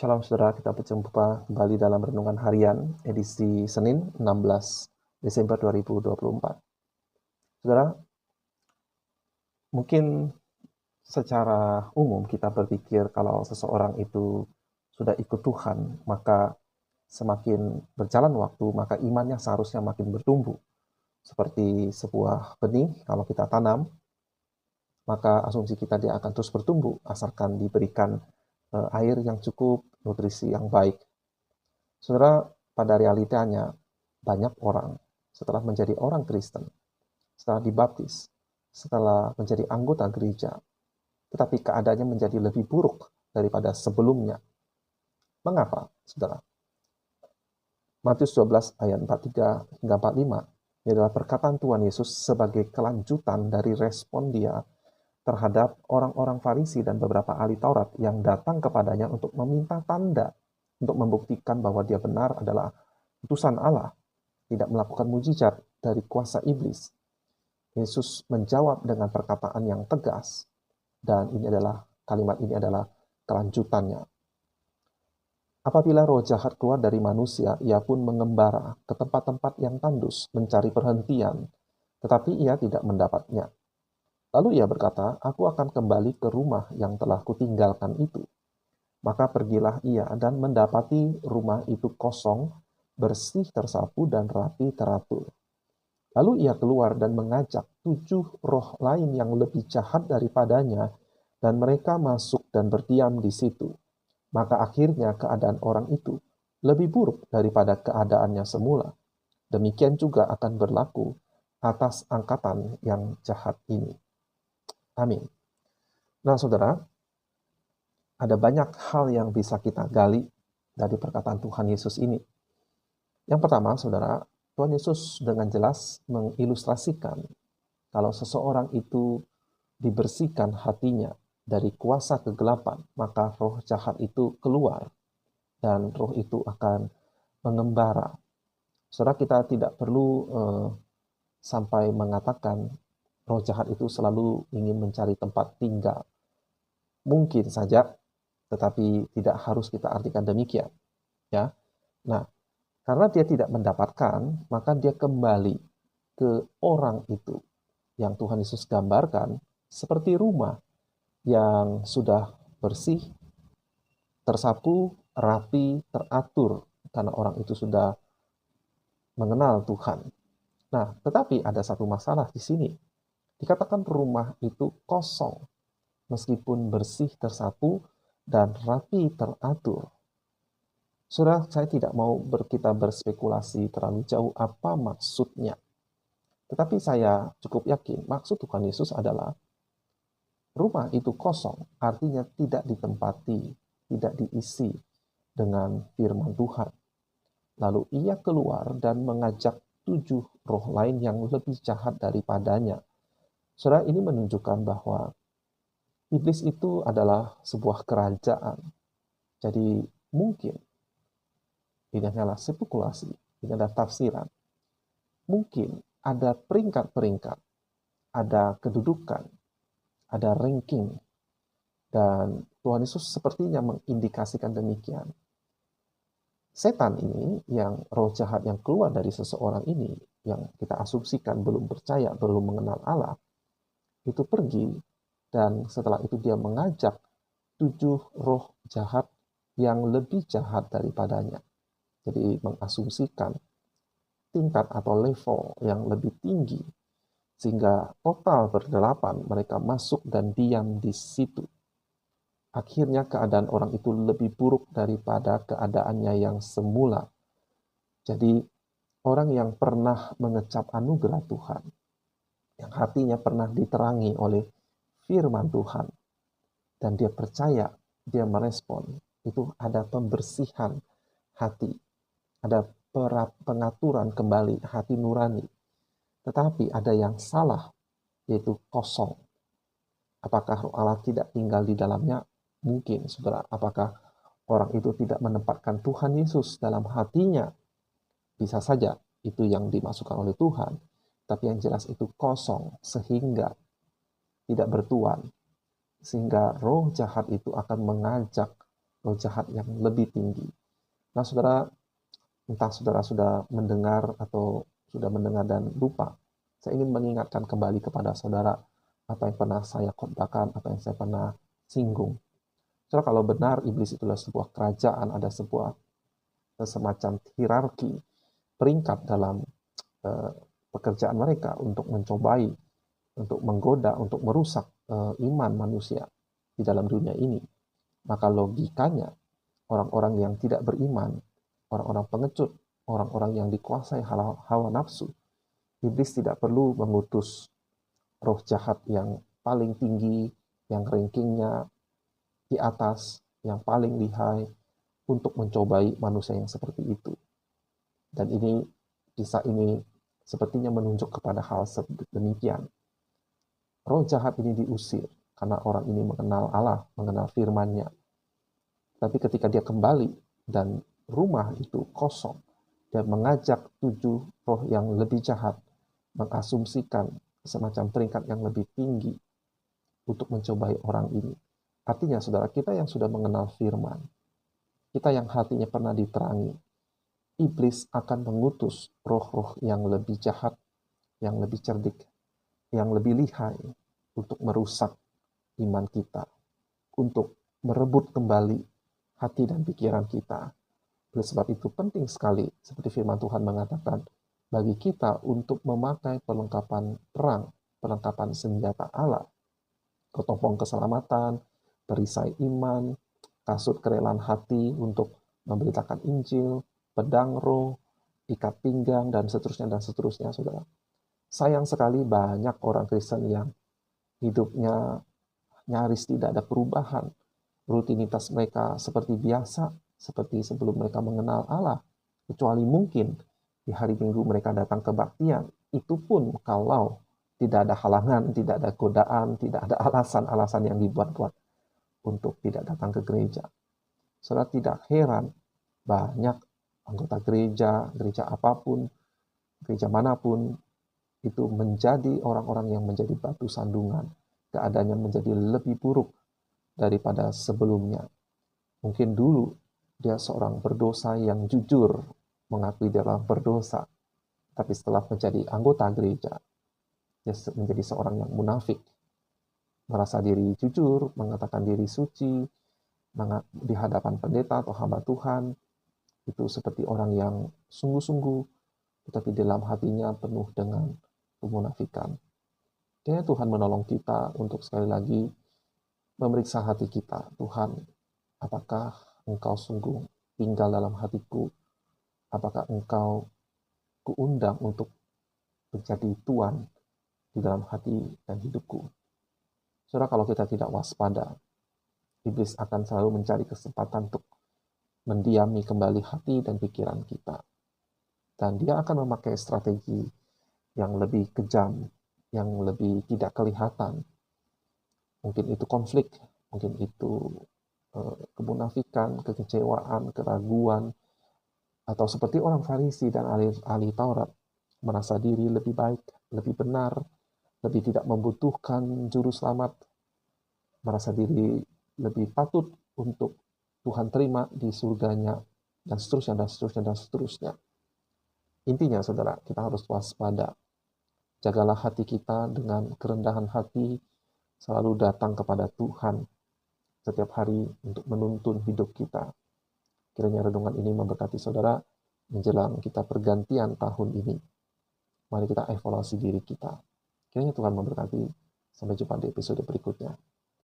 Shalom saudara, kita berjumpa kembali dalam Renungan Harian edisi Senin 16 Desember 2024. Saudara, mungkin secara umum kita berpikir kalau seseorang itu sudah ikut Tuhan, maka semakin berjalan waktu, maka imannya seharusnya makin bertumbuh. Seperti sebuah benih, kalau kita tanam, maka asumsi kita dia akan terus bertumbuh, asalkan diberikan air yang cukup, nutrisi yang baik. Saudara, pada realitanya banyak orang setelah menjadi orang Kristen, setelah dibaptis, setelah menjadi anggota gereja, tetapi keadaannya menjadi lebih buruk daripada sebelumnya. Mengapa, saudara? Matius 12 ayat 43 hingga 45 ini adalah perkataan Tuhan Yesus sebagai kelanjutan dari respon dia terhadap orang-orang Farisi dan beberapa ahli Taurat yang datang kepadanya untuk meminta tanda, untuk membuktikan bahwa dia benar adalah utusan Allah, tidak melakukan mujizat dari kuasa iblis. Yesus menjawab dengan perkataan yang tegas, dan kalimat ini adalah kelanjutannya. Apabila roh jahat keluar dari manusia, ia pun mengembara ke tempat-tempat yang tandus, mencari perhentian, tetapi ia tidak mendapatnya. Lalu ia berkata, aku akan kembali ke rumah yang telah kutinggalkan itu. Maka pergilah ia dan mendapati rumah itu kosong, bersih tersapu dan rapi teratur. Lalu ia keluar dan mengajak 7 roh lain yang lebih jahat daripadanya, dan mereka masuk dan berdiam di situ. Maka akhirnya keadaan orang itu lebih buruk daripada keadaannya semula. Demikian juga akan berlaku atas angkatan yang jahat ini. Amin. Nah, saudara, ada banyak hal yang bisa kita gali dari perkataan Tuhan Yesus ini. Yang pertama, saudara, Tuhan Yesus dengan jelas mengilustrasikan kalau seseorang itu dibersihkan hatinya dari kuasa kegelapan, maka roh jahat itu keluar dan roh itu akan mengembara. Saudara, kita tidak perlu sampai mengatakan roh jahat itu selalu ingin mencari tempat tinggal. Mungkin saja, tetapi tidak harus kita artikan demikian. Ya, nah, karena dia tidak mendapatkan, maka dia kembali ke orang itu yang Tuhan Yesus gambarkan seperti rumah yang sudah bersih, tersapu, rapi, teratur, karena orang itu sudah mengenal Tuhan. Nah, tetapi ada satu masalah di sini. Dikatakan rumah itu kosong, meskipun bersih, tersapu, dan rapi, teratur. Saudara, saya tidak mau kita berspekulasi terlalu jauh apa maksudnya. Tetapi saya cukup yakin maksud Tuhan Yesus adalah rumah itu kosong, artinya tidak ditempati, tidak diisi dengan firman Tuhan. Lalu ia keluar dan mengajak 7 roh lain yang lebih jahat daripadanya. Saudara, ini menunjukkan bahwa iblis itu adalah sebuah kerajaan. Jadi mungkin ini hanyalah spekulasi, ini adalah tafsiran. Mungkin ada peringkat-peringkat, ada kedudukan, ada ranking, dan Tuhan Yesus sepertinya mengindikasikan demikian. Setan ini, yang roh jahat yang keluar dari seseorang ini, yang kita asumsikan belum percaya, belum mengenal Allah, itu pergi, dan setelah itu dia mengajak 7 roh jahat yang lebih jahat daripadanya. Jadi mengasumsikan tingkat atau level yang lebih tinggi, sehingga total berdelapan mereka masuk dan diam di situ. Akhirnya keadaan orang itu lebih buruk daripada keadaannya yang semula. Jadi orang yang pernah mengecap anugerah Tuhan, yang hatinya pernah diterangi oleh firman Tuhan, dan dia percaya, dia merespon, itu ada pembersihan hati, ada pengaturan kembali hati nurani. Tetapi ada yang salah, yaitu kosong. Apakah roh Allah tidak tinggal di dalamnya? Mungkin, saudara. Apakah orang itu tidak menempatkan Tuhan Yesus dalam hatinya? Bisa saja itu yang dimasukkan oleh Tuhan. Tapi yang jelas itu kosong, sehingga tidak bertuan. Sehingga roh jahat itu akan mengajak roh jahat yang lebih tinggi. Nah, saudara, entah saudara sudah mendengar atau sudah mendengar dan lupa, saya ingin mengingatkan kembali kepada saudara apa yang pernah saya khotbahkan, apa yang saya pernah singgung. Saudara, kalau benar iblis itulah sebuah kerajaan, ada sebuah semacam hierarki, peringkat dalam pekerjaan mereka untuk mencobai, untuk menggoda, untuk merusak iman manusia di dalam dunia ini, maka logikanya orang-orang yang tidak beriman, orang-orang pengecut, orang-orang yang dikuasai hawa nafsu, iblis tidak perlu mengutus roh jahat yang paling tinggi, yang rankingnya di atas, yang paling lihai, untuk mencobai manusia yang seperti itu. Dan ini, kisah ini sepertinya menunjuk kepada hal demikian. Roh jahat ini diusir karena orang ini mengenal Allah, mengenal firman-Nya. Tapi ketika dia kembali dan rumah itu kosong, dia mengajak 7 roh yang lebih jahat, mengasumsikan semacam peringkat yang lebih tinggi untuk mencobai orang ini. Artinya, saudara, kita yang sudah mengenal firman, kita yang hatinya pernah diterangi, iblis akan mengutus roh-roh yang lebih jahat, yang lebih cerdik, yang lebih lihai untuk merusak iman kita, untuk merebut kembali hati dan pikiran kita. Oleh sebab itu penting sekali, seperti firman Tuhan mengatakan, bagi kita untuk memakai perlengkapan perang, perlengkapan senjata Allah, kepompong keselamatan, perisai iman, kasut kerelaan hati untuk memberitakan Injil, pedang roh, ikat pinggang, dan seterusnya, saudara. Sayang sekali banyak orang Kristen yang hidupnya nyaris tidak ada perubahan. Rutinitas mereka seperti biasa, seperti sebelum mereka mengenal Allah. Kecuali mungkin di hari Minggu mereka datang ke kebaktian. Itu pun kalau tidak ada halangan, tidak ada godaan, tidak ada alasan-alasan yang dibuat-buat untuk tidak datang ke gereja. Saudara, tidak heran banyak anggota gereja, gereja apapun, gereja manapun, itu menjadi orang-orang yang menjadi batu sandungan. Keadaannya menjadi lebih buruk daripada sebelumnya. Mungkin dulu dia seorang berdosa yang jujur, mengakui dia adalah berdosa. Tapi setelah menjadi anggota gereja, dia menjadi seorang yang munafik. Merasa diri jujur, mengatakan diri suci, di hadapan pendeta atau hamba Tuhan, itu seperti orang yang sungguh-sungguh, tetapi dalam hatinya penuh dengan kemunafikan. Kiranya Tuhan menolong kita untuk sekali lagi memeriksa hati kita. Tuhan, apakah Engkau sungguh tinggal dalam hatiku? Apakah Engkau kuundang untuk menjadi Tuhan di dalam hati dan hidupku? Saudara, kalau kita tidak waspada, iblis akan selalu mencari kesempatan untuk mendiami kembali hati dan pikiran kita. Dan dia akan memakai strategi yang lebih kejam, yang lebih tidak kelihatan. Mungkin itu konflik, mungkin itu kemunafikan, kekecewaan, keraguan, atau seperti orang Farisi dan ahli Taurat, merasa diri lebih baik, lebih benar, lebih tidak membutuhkan juru selamat, merasa diri lebih patut untuk Tuhan terima di surganya, dan seterusnya, dan seterusnya, dan seterusnya. Intinya, saudara, kita harus waspada. Jagalah hati kita dengan kerendahan hati, selalu datang kepada Tuhan setiap hari untuk menuntun hidup kita. Kiranya renungan ini memberkati saudara menjelang kita pergantian tahun ini. Mari kita evaluasi diri kita. Kiranya Tuhan memberkati. Sampai jumpa di episode berikutnya.